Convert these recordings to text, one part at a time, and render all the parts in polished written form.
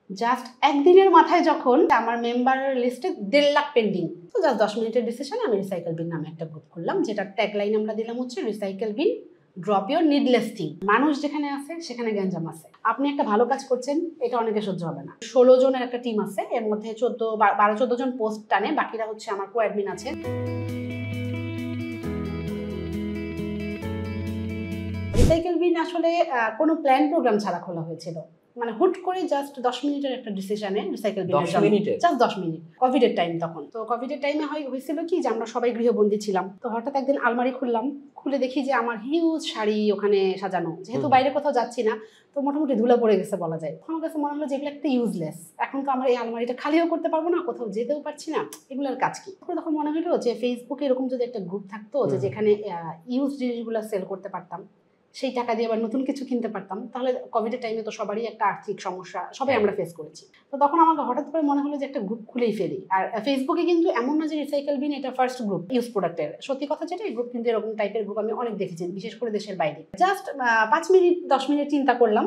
Just একদিনের মাথায় যখন আমার মেম্বার লিস্টে 1.5 লাখ পেন্ডিং, তো জাস্ট 10 মিনিটের ডিসিশনে আমি রিসাইকেল বিন নামে একটা গ্রুপ খুললাম, যেটা ট্যাগলাইন আমরা দিলাম হচ্ছে recycle bin drop your needless thing. মানুষ যেখানে আছে সেখানে গ্যাঞ্জাম আছে। আপনি একটা ভালো কাজ করছেন, এটা অনেকে সহ্য হবে না। 16 জনের একটা টিম আছে, এর মধ্যে 12-14 জন পোস্ট টানে, বাকিরা হচ্ছে আমার কো অ্যাডমিন আছে। রিসাইকেল বিন আসলে কোনো প্ল্যান প্রোগ্রাম ছাড়া খোলা হয়েছিল, মানে হুট করে জাস্ট 10 মিনিটের একটা ডিসিশনে রিসাইকেল বিনের জাস্ট 10 মিনিট কোভিডের টাইম। তখন তো কোভিডের টাইমে হয়েছিল কি যে আমরা সবাই গৃহবন্দী ছিলাম, তো হঠাৎ একদিন আলমারি খুললাম, খুলে দেখি যে আমার হিউজ শাড়ি ওখানে সাজানো, যেহেতু বাইরে কোথাও যাচ্ছি না তো মোটামুটি ধুলা পড়ে গেছে বলা যায়। আমার কাছে মনে হলো যে এগুলো একটা ইউজলেস, এখন তো আমরা এই আলমারিটা খালিও করতে পারবো না, কোথাও যেতেও পারছি না, এগুলোর কাজ কি? তখন মনে হলো যে ফেসবুকে এরকম যদি একটা গ্রুপ থাকতো যে যেখানে ইউজ জিনিসগুলো সেল করতে পারতাম, সেই টাকা দিয়ে আবার নতুন কিছু কিনতে পারতাম, তাহলে কোভিডের টাইমে তো সবারই একটা আর্থিক সমস্যা সবাই আমরা ফেস করেছি। তো তখন আমাকে হঠাৎ করে মনে হলো যে একটা গ্রুপ খুলেই ফেলি। আর ফেসবুকে কিন্তু এমন না যে রিসাইকেল বিন এটা ফার্স্ট গ্রুপ ইউজ প্রোডাক্টের, সত্যি কথা যেটা, এই গ্রুপ কিন্তু এরকম টাইপের গ্রুপ আমি অনেক দেখেছি, বিশেষ করে দেশের বাইরে। জাস্ট 5 মিনিট 10 মিনিট চিন্তা করলাম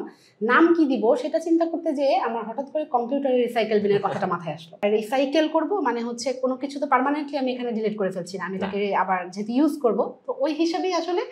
নাম কি দিব, সেটা চিন্তা করতে যেয়ে আমার হঠাৎ করে কম্পিউটারে রিসাইকেল বিনের কথাটা মাথায় আসলো। রিসাইকেল করব মানে হচ্ছে কোনো কিছু তো পার্মানেন্টলি আমি এখানে ডিলিট করে ফেলছি না, আমি তাকে আবার যেহেতু ইউজ করব, তো ওই হিসাবেই আসলে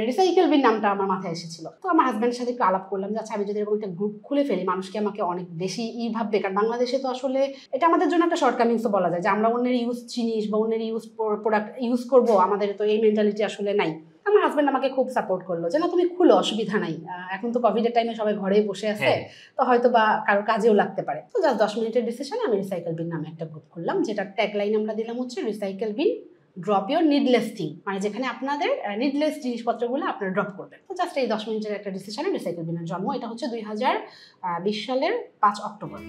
রিসাইকেল বিন নামটা আমার মাথায় এসেছিল। তো আমার হাজব্যান্ডের সাথে একটু আলাপ করলাম যে আচ্ছা আমি যদি এরকম একটা গ্রুপ খুলে ফেলি, মানুষকে আমাকে অনেক বেশি ভাববে, কারণ বাংলাদেশে তো আসলে এটা আমাদের জন্য একটা শর্টকামিংসও বলা যায় যে আমরা অন্যের ইউজ জিনিস বা অন্যের ইউজ প্রোডাক্ট ইউজ করব, আমাদের তো এই মেন্টালিটি আসলে নাই। আমার হাজব্যান্ড আমাকে খুব সাপোর্ট করলো যে না তুমি খুলো, অসুবিধা নাই, এখন তো কোভিডের টাইমে সবাই ঘরেই বসে আছে, তো হয়তো বা কারো কাজেও লাগতে পারে। তো জাস্ট 10 মিনিটের ডিসিশনে আমি রিসাইকেল বিন নামে একটা গ্রুপ খুললাম, যেটা ট্যাগলাইন আমরা দিলাম হচ্ছে recycle bin drop your needless thing, মানে যেখানে আপনাদের নিডলেস জিনিসপত্রগুলো আপনারা ড্রপ করবেন। তো জাস্ট এই 10 মিনিটের একটা ডিসিশনে রিসাইকেল বিনের জন্ম। এটা হচ্ছে 2020 সালের 5 অক্টোবর।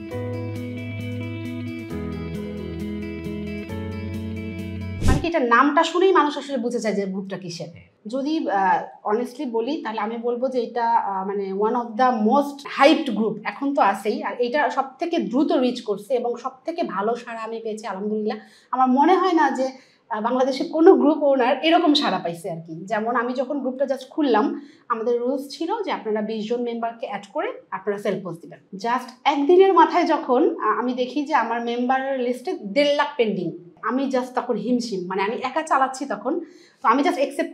মানে কি, এটা নামটা শুনেই মানুষ আসলে বুঝে যায় যে গ্রুপটা কিসের। যদি অনেস্টলি বলি তাহলে আমি বলবো যে এটা মানে one of the most hyped group এখন তো আছেই, আর এটা সব থেকে দ্রুত রিচ করছে এবং সব থেকে ভালো সাড়া আমি পেয়েছি আলহামদুলিল্লাহ। আমার মনে হয় না যে বাংলাদেশে কোনো গ্রুপ ওনার এরকম সাড়া পাইছে আর কি। যেমন আমি যখন গ্রুপটা জাস্ট খুললাম, আমাদের রুলস ছিল যে আপনারা 20 জন মেম্বারকে অ্যাড করে আপনারা সেল পোস্ট দিবেন। জাস্ট একদিনের মাথায় যখন আমি দেখি যে আমার মেম্বার লিস্টে 1.5 লাখ পেন্ডিং, আমি জাস্ট তখন হিমশিম, মানে আমি একা চালাচ্ছি তখন, তো আমি জাস্ট একসেপ্ট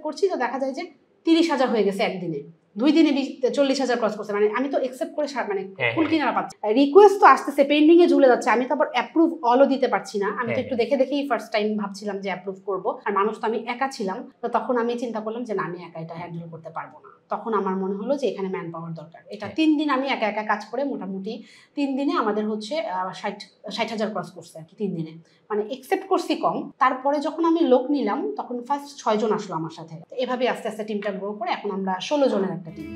করছি, তো দেখা যায় যে 30,000 হয়ে গেছে একদিনে, 2 দিনে 40,000 ক্রস করছে। মানে আমি তো একসেপ্ট করে মানে ফুল কিনারা পাচ্ছি, রিকোয়েস্ট তো আসতেছে, পেন্ডিং এ ঝুলে যাচ্ছে, আমি তো আবার অ্যাপ্রুভ অলও দিতে পারছি না। আমি তো একটু দেখেই ফার্স্ট টাইম ভাবছিলাম যে অ্যাপ্রুভ করব, আর মানুষ তো আমি একা ছিলাম, তো তখন আমি চিন্তা করলাম যে না, আমি একা এটা হ্যান্ডেল করতে পারবো না। তখন আমার মনে হলো যে এখানে ম্যান পাওয়ার দরকার। এটা 3 দিন আমি একা কাজ করে মোটামুটি 3 দিনে আমাদের হচ্ছে 60,000 ক্রস করছে আর কি 3 দিনে। মানে একসেপ্ট করছি কম, তারপরে যখন আমি লোক নিলাম তখন ফার্স্ট 6 জন আসলো আমার সাথে। এভাবে আস্তে আস্তে টিমটা গ্রো করে এখন আমরা 16 জনের একটা টিম।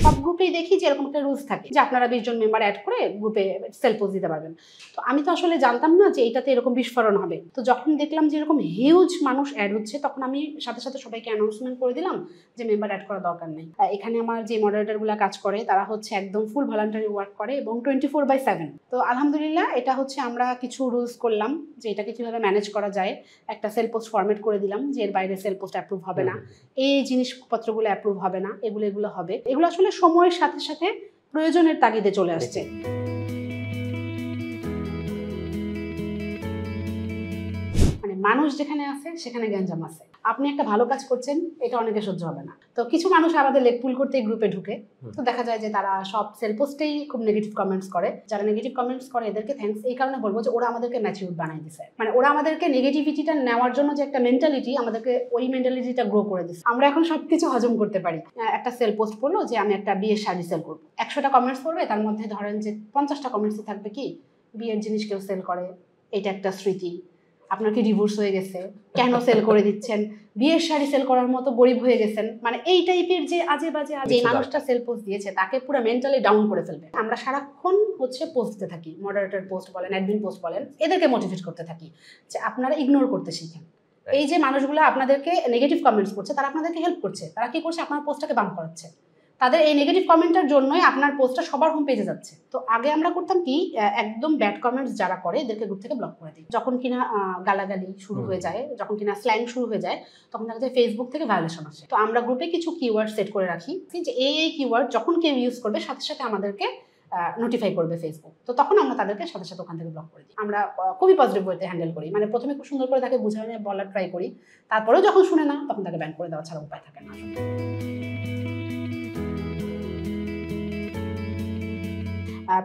সব গ্রুপেই দেখি যে এরকম একটা রুলস থাকে যে আপনারা 20 জন মেম্বার অ্যাড করে গ্রুপে সেল পোস্ট দিতে পারবেন। তো আমি তো আসলে জানতাম না যে এইটাতে এরকম বিস্ফোরণ হবে। তো যখন দেখলাম যে এরকম হিউজ মানুষ অ্যাড হচ্ছে, তখন আমি সাথে সাথে সবাইকে অ্যানাউন্সমেন্ট করে দিলাম যে মেম্বার অ্যাড করার দরকার নেই। এখানে আমার যে মডারেটরগুলো কাজ করে তারা হচ্ছে একদম ফুল ভলান্টারি ওয়ার্ক করে এবং 24/7। তো আলহামদুলিল্লাহ এটা হচ্ছে আমরা কিছু রুলস করলাম যে এটাকে কীভাবে ম্যানেজ করা যায়। একটা সেল পোস্ট ফরম্যাট করে দিলাম যে এর বাইরে সেল পোস্ট অ্যাপ্রুভ হবে না, এই জিনিসপত্রগুলো অ্যাপ্রুভ হবে না, এগুলো হবে। এগুলো আসলে সময়ের সাথে সাথে প্রয়োজনের তাগিদে চলে আসছে। মানে মানুষ যেখানে আছে সেখানে গ্যাঞ্জাম আছে। আপনি একটা ভালো কাজ করছেন, এটা অনেকে সহ্য হবে না। তো কিছু মানুষ আমাদের লেগ পুল করতে এই গ্রুপে ঢুকে, তো দেখা যায় যে তারা সব সেল পোস্টেই খুব নেগেটিভ কমেন্টস করে। যারা নেগেটিভ কমেন্টস করে এদেরকে থ্যাঙ্কস এই কারণে বলবো যে ওরা আমাদেরকে ম্যাচিউর বানাই দিছে। মানে ওরা আমাদেরকে নেগেটিভিটিটা নেওয়ার জন্য যে একটা মেন্টালিটি, আমাদেরকে ওই মেন্টালিটিটা গ্রো করে দিচ্ছে। আমরা এখন সবকিছু হজম করতে পারি। একটা সেল পোস্ট করলো যে আমি একটা বিয়ের শাড়ি সেল করবো, 100টা কমেন্টস করবে, তার মধ্যে ধরেন যে 50টা কমেন্টসে থাকবে কি বিয়ের জিনিস কেউ সেল করে, এটা একটা স্মৃতি, আপনার কি ডিভোর্স হয়ে গেছে, কেন সেল করে দিচ্ছেন, বিয়ের শাড়ি সেল করার মতো গরিব হয়ে গেছেন, মানে এই টাইপের যে আজে বাজে যে মানুষটা সেল পোস্ট দিয়েছে তাকে পুরো মেন্টালি ডাউন করে ফেলবে। আমরা সারাক্ষণ হচ্ছে পোস্ট দিতে থাকি, মডারেটর পোস্ট বলেন, অ্যাডমিন পোস্ট বলেন, এদেরকে মোটিভেট করতে থাকি যে আপনারা ইগনোর করতে শিখেন। এই যে মানুষগুলো আপনাদেরকে নেগেটিভ কমেন্টস করছে তারা আপনাদেরকে হেল্প করছে, তারা কি করছে, আপনার পোস্টটাকে বাম্প করাচ্ছে, তাদের এই নেগেটিভ কমেন্টের জন্যই আপনার পোস্টটা সবার হোম পেজে যাচ্ছে। তো আগে আমরা করতাম কি, একদম ব্যাড কমেন্টস যারা করে এদেরকে গ্রুপ থেকে ব্লক করে দিই। যখন কিনা গালাগালি শুরু হয়ে যায়, যখন কিনা স্ল্যাং শুরু হয়ে যায়, তখন দেখা যায় ফেসবুক থেকে ভায়োলেশন আসে। তো আমরা গ্রুপে কিছু কিওয়ার্ড সেট করে রাখি যে এই কিওয়ার্ড যখন কেউ ইউজ করবে সাথে সাথে আমাদেরকে নোটিফাই করবে ফেসবুক। তো তখন আমরা তাদেরকে সাথে সাথে ওখান থেকে ব্লক করে দিই। আমরা খুবই পজিটিভ ওয়েতে হ্যান্ডেল করি, মানে প্রথমে খুব সুন্দর করে তাকে বুঝানো বলার ট্রাই করি, তারপরেও যখন শুনে না তখন তাকে ব্যান করে দেওয়া ছাড়া উপায় থাকে না।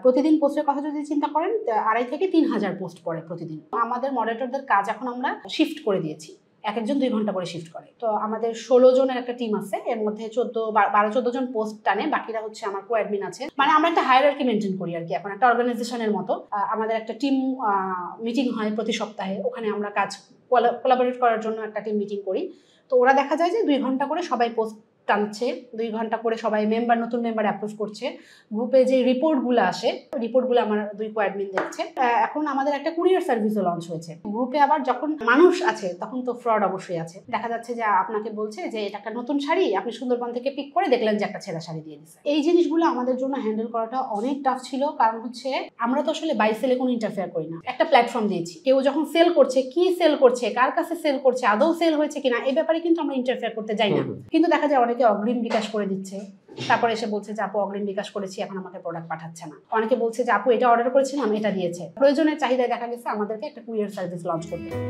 প্রতিদিন পোস্টের কথা যদি চিন্তা করেন 2,500 থেকে 3,000 পোস্ট পড়ে প্রতিদিন। আমাদের মডারেটরদের কাজ এখন আমরা শিফট করে দিয়েছি, এক একজন 2 ঘন্টা করে শিফট করে। তো আমাদের 16 জনের একটা টিম আছে, এর মধ্যে 12-14 জন পোস্ট টানে, বাকিরা হচ্ছে আমার কো অ্যাডমিন আছে। মানে আমরা একটা হায়ারার্কি মেনটেন করি আর কি, এখন একটা অর্গানাইজেশনের মতো। আমাদের একটা টিম মিটিং হয় প্রতি সপ্তাহে, ওখানে আমরা কাজ কোলাবোরেট করার জন্য একটা টিম মিটিং করি। তো ওরা দেখা যায় যে 2 ঘন্টা করে সবাই পোস্ট টানছে, 2 ঘন্টা করে সবাই নতুন মেম্বার অ্যাপ্রুভ করছে। গ্রুপে যে রিপোর্টগুলো আসে, রিপোর্টগুলো আমার 2 কো অ্যাডমিন দেখছে। এখন আমাদের একটা কুরিয়ার সার্ভিসও লঞ্চ হয়েছে গ্রুপে। আবার যখন মানুষ আছে তখন তো ফ্রড অবশ্যই আছে। দেখা যাচ্ছে যে আপনাকে বলছে যে এটা একটা নতুন শাড়ি, আপনি সুন্দরবন থেকে পিক করে দেখলেন যে একটা ছেঁড়া শাড়ি দিয়ে দিচ্ছে। এই জিনিসগুলো আমাদের জন্য হ্যান্ডেল করাটা অনেক টাফ ছিল, কারণ হচ্ছে আমরা তো আসলে বাই সেলে কোনো ইন্টারফেয়ার করি না। একটা প্ল্যাটফর্ম দিয়েছি, কেউ যখন সেল করছে, কি সেল করছে, কার কাছে সেল করছে, আদৌ সেল হয়েছে কিনা, এই ব্যাপারে কিন্তু আমরা ইন্টারফেয়ার করতে যাই না। কিন্তু দেখা যায় অনেকে অগ্রিম বিকাশ করে দিচ্ছে, তারপরে এসে বলছে যে আপু অগ্রিম বিকাশ করেছি, এখন আমাকে প্রোডাক্ট পাঠাচ্ছে না। অনেকে বলছে যে আপু এটা অর্ডার করেছিলাম, এটা দিয়েছে। প্রয়োজনের চাহিদায় দেখা গেছে আমাদেরকে একটা কুরিয়ার সার্ভিস লঞ্চ করতে হবে।